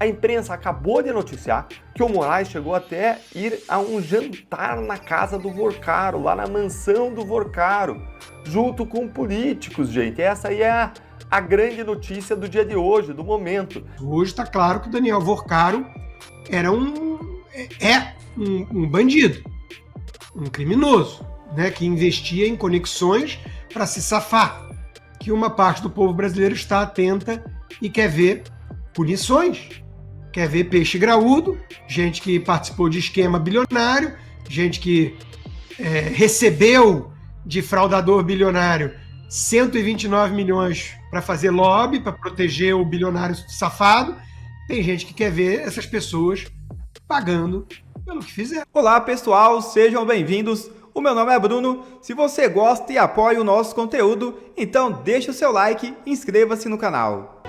A imprensa acabou de noticiar que o Moraes chegou até ir a um jantar na casa do Vorcaro, lá na mansão do Vorcaro, junto com políticos, gente. Essa aí é a grande notícia do dia de hoje, do momento. Hoje está claro que o Daniel Vorcaro era um bandido, um criminoso, né, que investia em conexões para se safar, que uma parte do povo brasileiro está atenta e quer ver punições, quer ver peixe graúdo, gente que participou de esquema bilionário, gente que recebeu de fraudador bilionário 129 milhões para fazer lobby, para proteger o bilionário safado. Tem gente que quer ver essas pessoas pagando pelo que fizeram. Olá pessoal, sejam bem-vindos. O meu nome é Bruno. Se você gosta e apoia o nosso conteúdo, então deixa o seu like e inscreva-se no canal.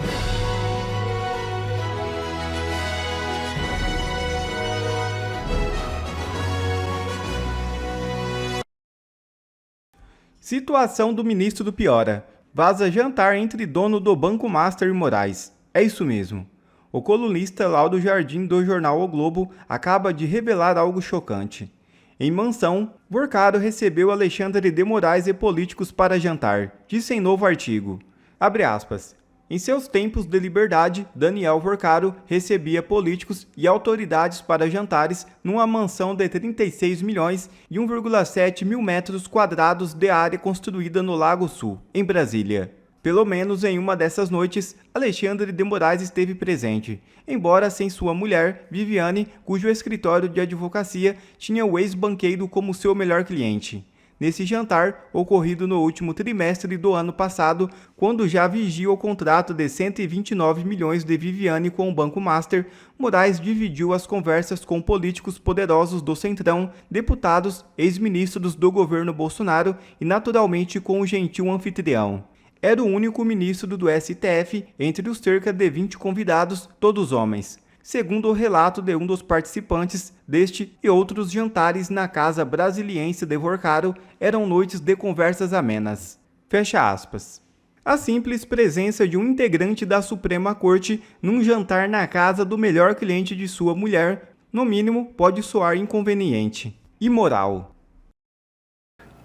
Situação do ministro do piora. Vaza jantar entre dono do Banco Master e Moraes. É isso mesmo. O colunista Laudo Jardim do jornal O Globo acaba de revelar algo chocante. Em mansão, Vorcaro recebeu Alexandre de Moraes e políticos para jantar, disse em novo artigo. Abre aspas. Em seus tempos de liberdade, Daniel Vorcaro recebia políticos e autoridades para jantares numa mansão de 36 milhões e 1,7 mil metros quadrados de área construída no Lago Sul, em Brasília. Pelo menos em uma dessas noites, Alexandre de Moraes esteve presente, embora sem sua mulher, Viviane, cujo escritório de advocacia tinha o ex-banqueiro como seu melhor cliente. Nesse jantar, ocorrido no último trimestre do ano passado, quando já vigia o contrato de 129 milhões de Viviane com o Banco Master, Moraes dividiu as conversas com políticos poderosos do Centrão, deputados, ex-ministros do governo Bolsonaro e naturalmente com o gentil anfitrião. Era o único ministro do STF entre os cerca de 20 convidados, todos homens. Segundo o relato de um dos participantes deste e outros jantares na casa brasiliense de Vorcaro, eram noites de conversas amenas. Fecha aspas. A simples presença de um integrante da Suprema Corte num jantar na casa do melhor cliente de sua mulher, no mínimo, pode soar inconveniente. Imoral.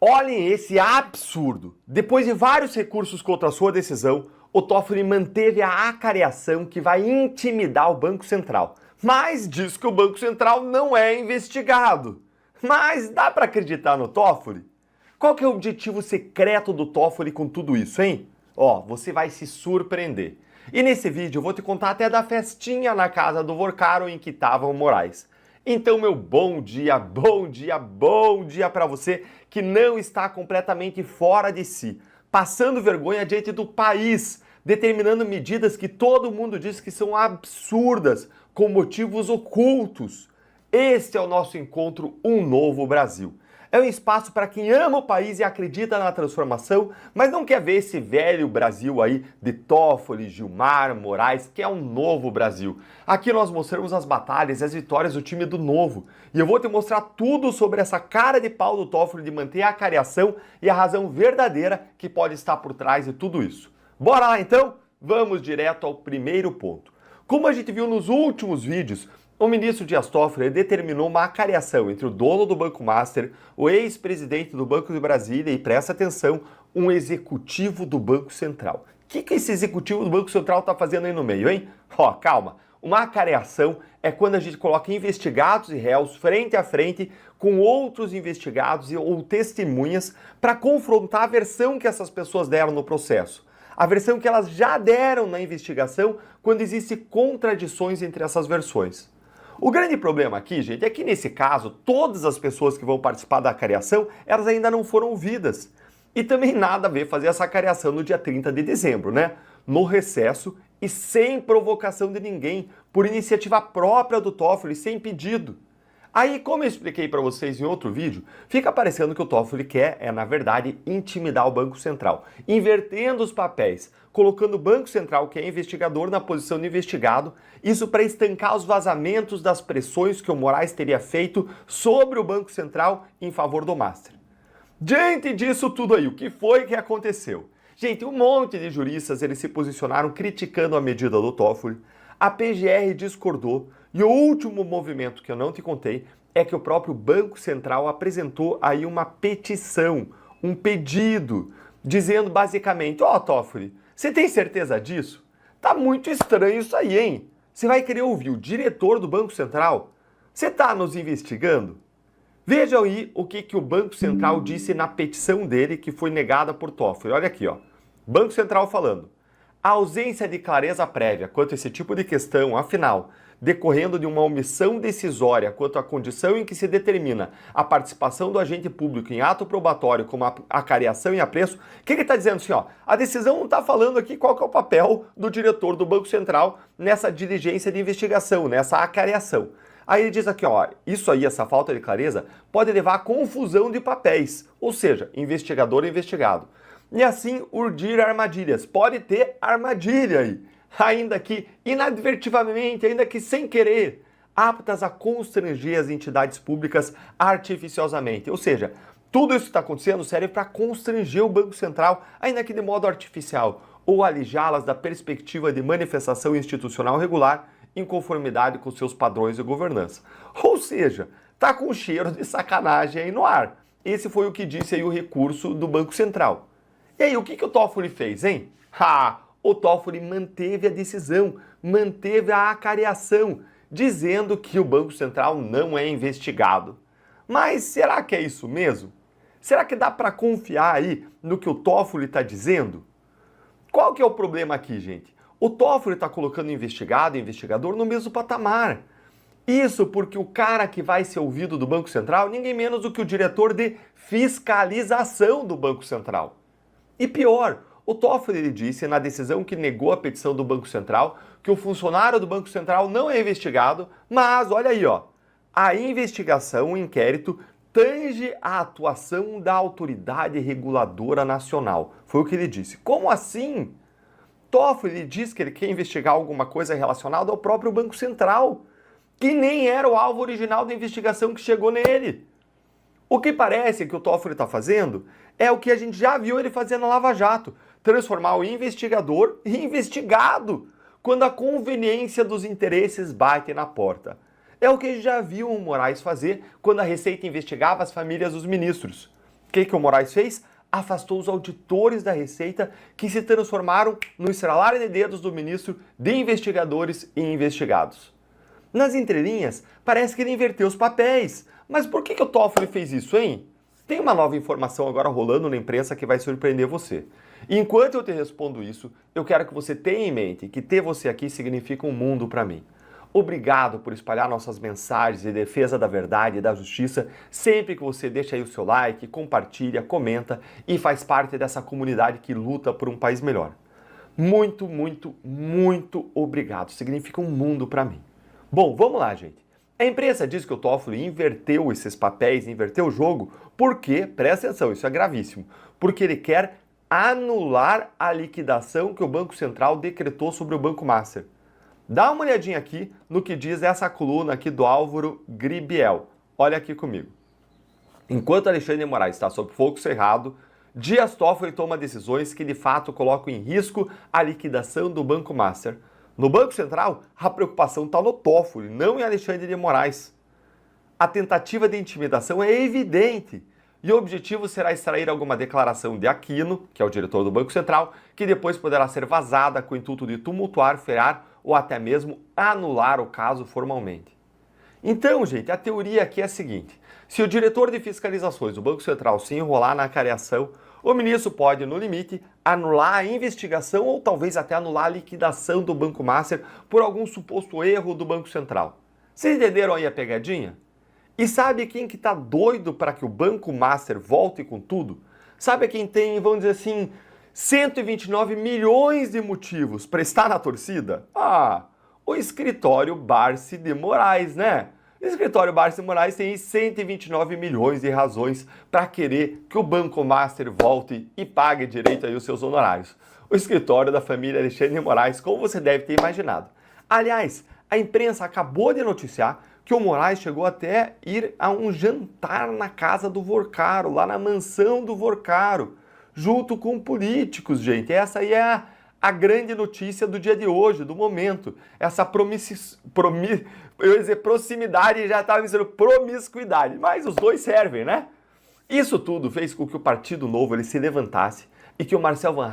Olhem esse absurdo! Depois de vários recursos contra a sua decisão, o Toffoli manteve a acareação que vai intimidar o Banco Central. Mas diz que o Banco Central não é investigado. Mas dá para acreditar no Toffoli? Qual que é o objetivo secreto do Toffoli com tudo isso, hein? Você vai se surpreender. E nesse vídeo eu vou te contar até da festinha na casa do Vorcaro em que estava o Moraes. Então, meu bom dia para você que não está completamente fora de si, passando vergonha diante do país, determinando medidas que todo mundo diz que são absurdas, com motivos ocultos. Este é o nosso encontro Um Novo Brasil. É um espaço para quem ama o país e acredita na transformação, mas não quer ver esse velho Brasil aí de Toffoli, Gilmar, Moraes, que é um novo Brasil. Aqui nós mostramos as batalhas e as vitórias do time do Novo. E eu vou te mostrar tudo sobre essa cara de pau do Toffoli de manter a acareação e a razão verdadeira que pode estar por trás de tudo isso. Bora lá então? Vamos direto ao primeiro ponto. Como a gente viu nos últimos vídeos, o ministro Dias Toffoli determinou uma acareação entre o dono do Banco Master, o ex-presidente do Banco de Brasília e, presta atenção, um executivo do Banco Central. O que esse executivo do Banco Central está fazendo aí no meio, hein? Calma. Uma acareação é quando a gente coloca investigados e réus frente a frente com outros investigados ou testemunhas para confrontar a versão que essas pessoas deram no processo. A versão que elas já deram na investigação quando existem contradições entre essas versões. O grande problema aqui, gente, é que nesse caso, todas as pessoas que vão participar da acareação, elas ainda não foram ouvidas. E também nada a ver fazer essa acareação no dia 30 de dezembro, né? No recesso e sem provocação de ninguém, por iniciativa própria do Toffoli, sem pedido. Aí, como eu expliquei para vocês em outro vídeo, fica parecendo que o Toffoli quer, na verdade, intimidar o Banco Central, invertendo os papéis, colocando o Banco Central, que é investigador, na posição de investigado, isso para estancar os vazamentos das pressões que o Moraes teria feito sobre o Banco Central em favor do Master. Diante disso tudo aí, o que foi que aconteceu? Gente, um monte de juristas eles se posicionaram criticando a medida do Toffoli. A PGR discordou e o último movimento que eu não te contei é que o próprio Banco Central apresentou aí uma petição, um pedido, dizendo basicamente, Toffoli, você tem certeza disso? Tá muito estranho isso aí, hein? Você vai querer ouvir o diretor do Banco Central? Você tá nos investigando? Vejam aí o que o Banco Central disse na petição dele que foi negada por Toffoli. Olha aqui, ó. Banco Central falando. A ausência de clareza prévia quanto a esse tipo de questão, afinal, decorrendo de uma omissão decisória quanto à condição em que se determina a participação do agente público em ato probatório como a acareação e apreço, o que ele está dizendo assim, ó? A decisão não está falando aqui qual que é o papel do diretor do Banco Central nessa diligência de investigação, nessa acareação. Aí ele diz aqui, ó, isso aí, essa falta de clareza, pode levar à confusão de papéis, ou seja, investigador e investigado. E assim urdir armadilhas. Pode ter armadilha aí, ainda que inadvertidamente, ainda que sem querer, aptas a constranger as entidades públicas artificiosamente. Ou seja, tudo isso que está acontecendo serve para constranger o Banco Central, ainda que de modo artificial, ou alijá-las da perspectiva de manifestação institucional regular em conformidade com seus padrões de governança. Ou seja, tá com cheiro de sacanagem aí no ar. Esse foi o que disse aí o recurso do Banco Central. E aí, o que o Toffoli fez, hein? O Toffoli manteve a decisão, manteve a acareação, dizendo que o Banco Central não é investigado. Mas será que é isso mesmo? Será que dá para confiar aí no que o Toffoli está dizendo? Qual que é o problema aqui, gente? O Toffoli está colocando investigado e investigador no mesmo patamar. Isso porque o cara que vai ser ouvido do Banco Central, ninguém menos do que o diretor de fiscalização do Banco Central. E pior, o Toffoli disse na decisão que negou a petição do Banco Central que o funcionário do Banco Central não é investigado, mas olha aí, ó, a investigação, o inquérito, tange a atuação da autoridade reguladora nacional. Foi o que ele disse. Como assim? Toffoli diz que ele quer investigar alguma coisa relacionada ao próprio Banco Central, que nem era o alvo original da investigação que chegou nele. O que parece que o Toffoli está fazendo é o que a gente já viu ele fazer na Lava Jato, transformar o investigador em investigado, quando a conveniência dos interesses bate na porta. É o que a gente já viu o Moraes fazer quando a Receita investigava as famílias dos ministros. O que o Moraes fez? Afastou os auditores da Receita que se transformaram no estralar de dedos do ministro de investigadores e investigados. Nas entrelinhas, parece que ele inverteu os papéis. Mas por que o Toffoli fez isso, hein? Tem uma nova informação agora rolando na imprensa que vai surpreender você. E enquanto eu te respondo isso, eu quero que você tenha em mente que ter você aqui significa um mundo para mim. Obrigado por espalhar nossas mensagens em defesa da verdade e da justiça sempre que você deixa aí o seu like, compartilha, comenta e faz parte dessa comunidade que luta por um país melhor. Muito, muito, muito obrigado. Significa um mundo para mim. Bom, vamos lá, gente. A imprensa diz que o Toffoli inverteu esses papéis, inverteu o jogo, porque, presta atenção, isso é gravíssimo, porque ele quer anular a liquidação que o Banco Central decretou sobre o Banco Master. Dá uma olhadinha aqui no que diz essa coluna aqui do Álvaro Gribiel. Olha aqui comigo. Enquanto Alexandre de Moraes está sob fogo cerrado, Dias Toffoli toma decisões que de fato colocam em risco a liquidação do Banco Master. No Banco Central, a preocupação está no Toffoli, não em Alexandre de Moraes. A tentativa de intimidação é evidente e o objetivo será extrair alguma declaração de Aquino, que é o diretor do Banco Central, que depois poderá ser vazada com o intuito de tumultuar, frear ou até mesmo anular o caso formalmente. Então, gente, a teoria aqui é a seguinte: se o diretor de fiscalizações do Banco Central se enrolar na acareação, o ministro pode, no limite, anular a investigação ou talvez até anular a liquidação do Banco Master por algum suposto erro do Banco Central. Vocês entenderam aí a pegadinha? E sabe quem que tá doido para que o Banco Master volte com tudo? Sabe quem tem, vamos dizer assim, 129 milhões de motivos para estar na torcida? O escritório Barsi de Moraes, né? O escritório Barsi de Moraes tem 129 milhões de razões para querer que o Banco Master volte e pague direito aí os seus honorários. O escritório da família Alexandre de Moraes, como você deve ter imaginado. Aliás, a imprensa acabou de noticiar que o Moraes chegou até ir a um jantar na casa do Vorcaro, lá na mansão do Vorcaro, junto com políticos, gente. Essa aí é a grande notícia do dia de hoje, do momento. Essa eu ia dizer proximidade, já estava dizendo promiscuidade, mas os dois servem, né? Isso tudo fez com que o Partido Novo ele se levantasse e que o Marcel Van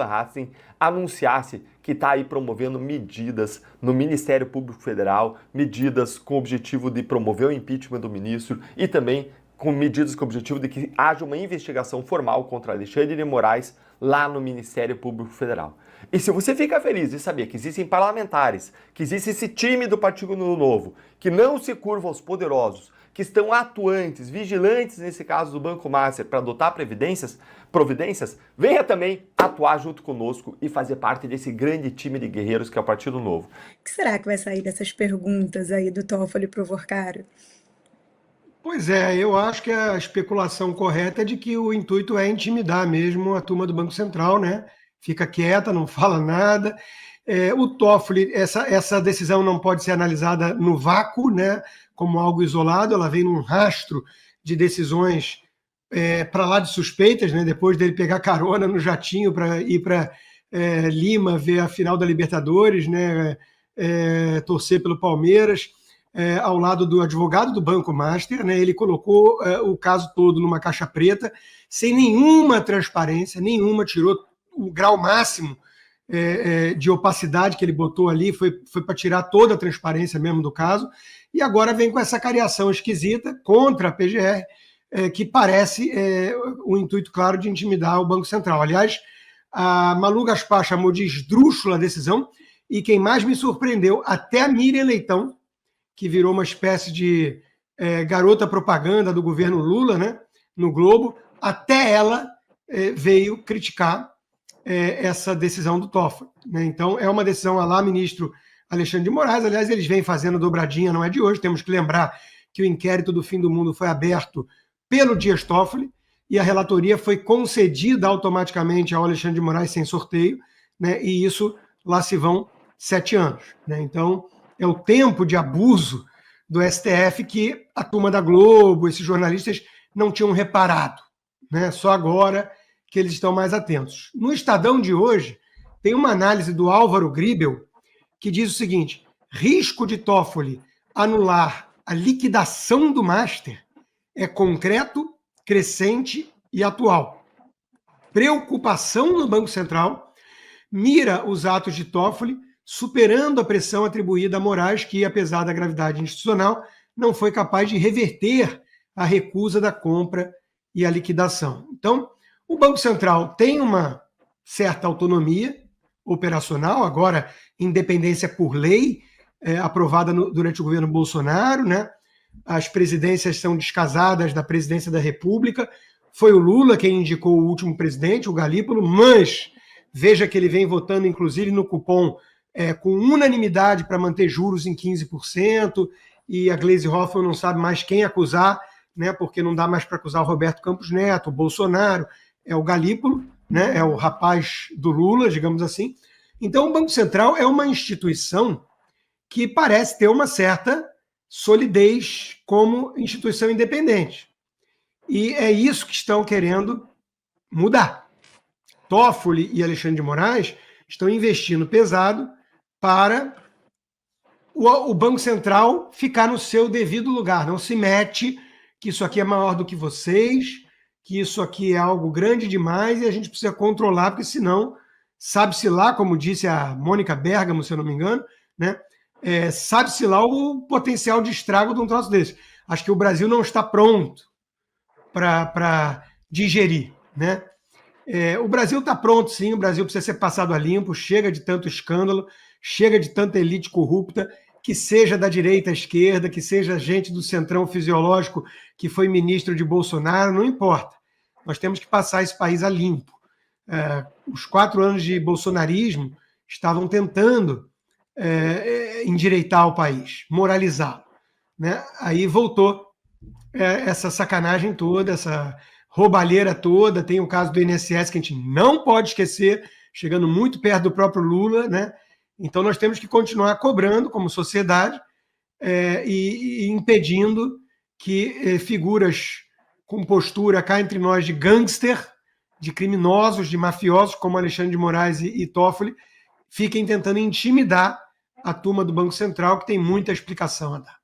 Hatten anunciasse que está aí promovendo medidas no Ministério Público Federal, medidas com o objetivo de promover o impeachment do ministro e também com medidas com o objetivo de que haja uma investigação formal contra Alexandre de Moraes lá no Ministério Público Federal. E se você fica feliz de saber que existem parlamentares, que existe esse time do Partido Novo, que não se curva aos poderosos, que estão atuantes, vigilantes nesse caso do Banco Master para adotar providências, venha também atuar junto conosco e fazer parte desse grande time de guerreiros que é o Partido Novo. O que será que vai sair dessas perguntas aí do Toffoli pro Vorcaro? Pois é, eu acho que a especulação correta é de que o intuito é intimidar mesmo a turma do Banco Central, né? Fica quieta, não fala nada. O Toffoli, essa decisão não pode ser analisada no vácuo, né? Como algo isolado, ela vem num rastro de decisões para lá de suspeitas, né? Depois dele pegar carona no jatinho para ir para Lima ver a final da Libertadores, né? Torcer pelo Palmeiras. Ao lado do advogado do Banco Master, né? Ele colocou o caso todo numa caixa preta, sem nenhuma transparência, tirou o grau máximo de opacidade que ele botou ali, foi para tirar toda a transparência mesmo do caso, e agora vem com essa cariação esquisita contra a PGR, que parece o intuito claro de intimidar o Banco Central. Aliás, a Malu Gaspar chamou de esdrúxula a decisão, e quem mais me surpreendeu, até a Miriam Leitão, que virou uma espécie de garota propaganda do governo Lula, né, no Globo, até ela veio criticar essa decisão do Toffoli, né? Então, é uma decisão à lá ministro Alexandre de Moraes. Aliás, eles vêm fazendo dobradinha, não é de hoje. Temos que lembrar que o inquérito do fim do mundo foi aberto pelo Dias Toffoli e a relatoria foi concedida automaticamente ao Alexandre de Moraes sem sorteio, né? E isso lá se vão 7 anos, né? Então, é o tempo de abuso do STF que a turma da Globo, esses jornalistas, não tinham reparado, né? Só agora que eles estão mais atentos. No Estadão de hoje, tem uma análise do Álvaro Gribel que diz o seguinte: risco de Toffoli anular a liquidação do Master é concreto, crescente e atual. Preocupação no Banco Central mira os atos de Toffoli, superando a pressão atribuída a Moraes, que, apesar da gravidade institucional, não foi capaz de reverter a recusa da compra e a liquidação. Então, o Banco Central tem uma certa autonomia operacional, agora independência por lei, aprovada durante o governo Bolsonaro, né? As presidências são descasadas da presidência da República. Foi o Lula quem indicou o último presidente, o Galípolo, mas veja que ele vem votando, inclusive, no cupom com unanimidade para manter juros em 15%, e a Gleisi Hoffmann não sabe mais quem acusar, né, porque não dá mais para acusar o Roberto Campos Neto, o Bolsonaro, é o Galípolo, né, é o rapaz do Lula, digamos assim. Então, o Banco Central é uma instituição que parece ter uma certa solidez como instituição independente. E é isso que estão querendo mudar. Toffoli e Alexandre de Moraes estão investindo pesado para o Banco Central ficar no seu devido lugar. Não se mete, que isso aqui é maior do que vocês, que isso aqui é algo grande demais e a gente precisa controlar, porque senão, sabe-se lá, como disse a Mônica Bergamo, se eu não me engano, né, sabe-se lá o potencial de estrago de um troço desse. Acho que o Brasil não está pronto para digerir, né? O Brasil está pronto, sim, o Brasil precisa ser passado a limpo, chega de tanto escândalo, chega de tanta elite corrupta, que seja da direita à esquerda, que seja gente do centrão fisiológico que foi ministro de Bolsonaro, não importa. Nós temos que passar esse país a limpo. Os 4 anos de bolsonarismo estavam tentando endireitar o país, moralizá-lo, né? Aí voltou essa sacanagem toda, essa roubalheira toda. Tem o caso do INSS que a gente não pode esquecer, chegando muito perto do próprio Lula, né? Então nós temos que continuar cobrando como sociedade e impedindo que figuras com postura cá entre nós de gangster de criminosos, de mafiosos como Alexandre de Moraes e Toffoli, fiquem tentando intimidar a turma do Banco Central, que tem muita explicação a dar.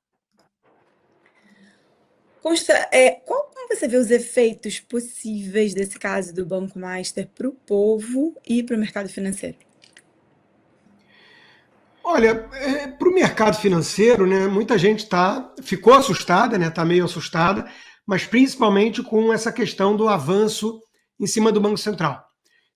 Como você vê os efeitos possíveis desse caso do Banco Master para o povo e para o mercado financeiro? Olha, para o mercado financeiro, né, muita gente ficou assustada, né, está meio assustada, mas principalmente com essa questão do avanço em cima do Banco Central.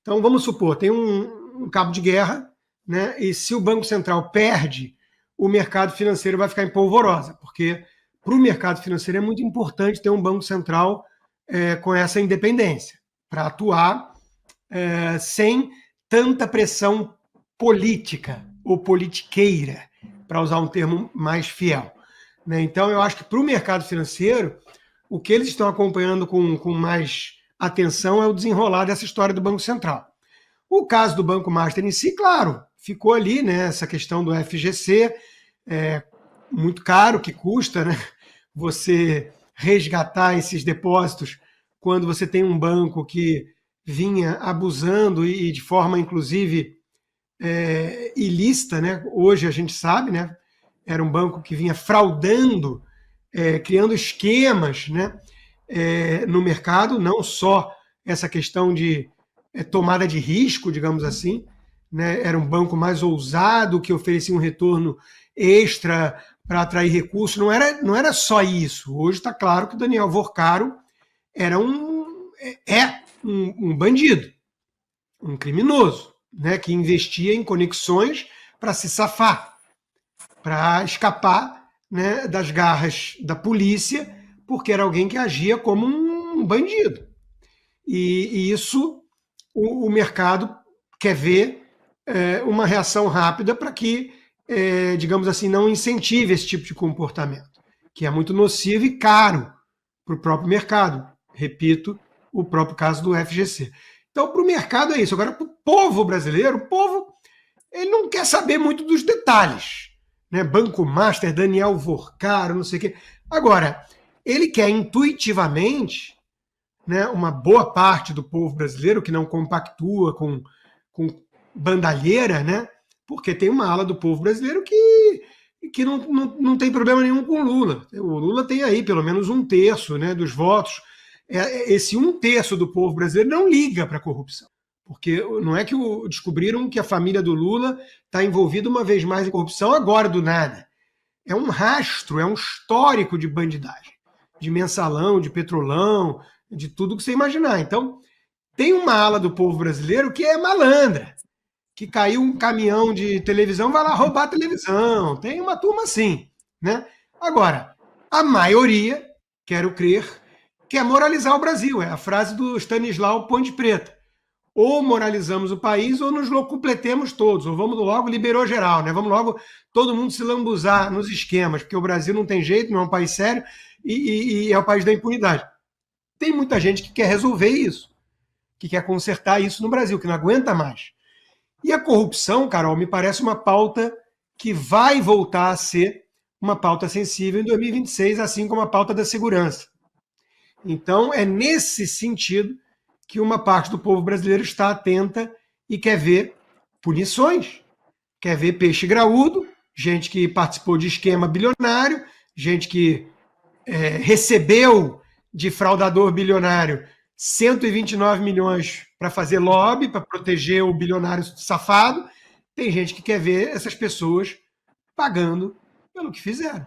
Então, vamos supor, tem um cabo de guerra, né, e se o Banco Central perde, o mercado financeiro vai ficar em polvorosa, porque para o mercado financeiro é muito importante ter um Banco Central com essa independência, para atuar sem tanta pressão política ou politiqueira, para usar um termo mais fiel. Né? Então, eu acho que para o mercado financeiro, o que eles estão acompanhando com mais atenção é o desenrolar dessa história do Banco Central. O caso do Banco Master em si, claro, ficou ali, né, essa questão do FGC, muito caro que custa, né, você resgatar esses depósitos quando você tem um banco que vinha abusando e de forma, inclusive, ilícita, né? Hoje a gente sabe, né? Era um banco que vinha fraudando, criando esquemas, né? No mercado, não só essa questão de tomada de risco, digamos assim, né? Era um banco mais ousado, que oferecia um retorno extra para atrair recursos. Não era só isso. Hoje está claro que o Daniel Vorcaro era um bandido, um criminoso, né, que investia em conexões para se safar, para escapar, né, das garras da polícia, porque era alguém que agia como um bandido. E isso o mercado quer ver uma reação rápida para que, digamos assim, não incentive esse tipo de comportamento, que é muito nocivo e caro para o próprio mercado. Repito, o próprio caso do FGC. Então, para o mercado é isso. Agora, para o povo brasileiro, o povo ele não quer saber muito dos detalhes. Né? Banco Master, Daniel Vorcaro, não sei o quê. Agora, ele quer intuitivamente, né, uma boa parte do povo brasileiro que não compactua com bandalheira, né? Porque tem uma ala do povo brasileiro que não tem problema nenhum com o Lula. O Lula tem aí pelo menos 1/3, né, dos votos. Esse 1/3 do povo brasileiro não liga para a corrupção. Porque não é que descobriram que a família do Lula está envolvida uma vez mais em corrupção agora do nada. É um rastro, é um histórico de bandidagem, de mensalão, de petrolão, de tudo que você imaginar. Então, tem uma ala do povo brasileiro que é malandra, que caiu um caminhão de televisão, vai lá roubar a televisão. Tem uma turma assim, né? Agora, a maioria, quero crer, quer moralizar o Brasil. É a frase do Stanislau Ponte Preta. Ou moralizamos o país ou nos locupletemos todos, ou vamos logo, liberou geral, né? Vamos logo todo mundo se lambuzar nos esquemas, porque o Brasil não tem jeito, não é um país sério e é o país da impunidade. Tem muita gente que quer resolver isso, que quer consertar isso no Brasil, que não aguenta mais. E a corrupção, Carol, me parece uma pauta que vai voltar a ser uma pauta sensível em 2026, assim como a pauta da segurança. Então, é nesse sentido que uma parte do povo brasileiro está atenta e quer ver punições, quer ver peixe graúdo, gente que participou de esquema bilionário, gente que recebeu de fraudador bilionário 129 milhões para fazer lobby, para proteger o bilionário safado. Tem gente que quer ver essas pessoas pagando pelo que fizeram.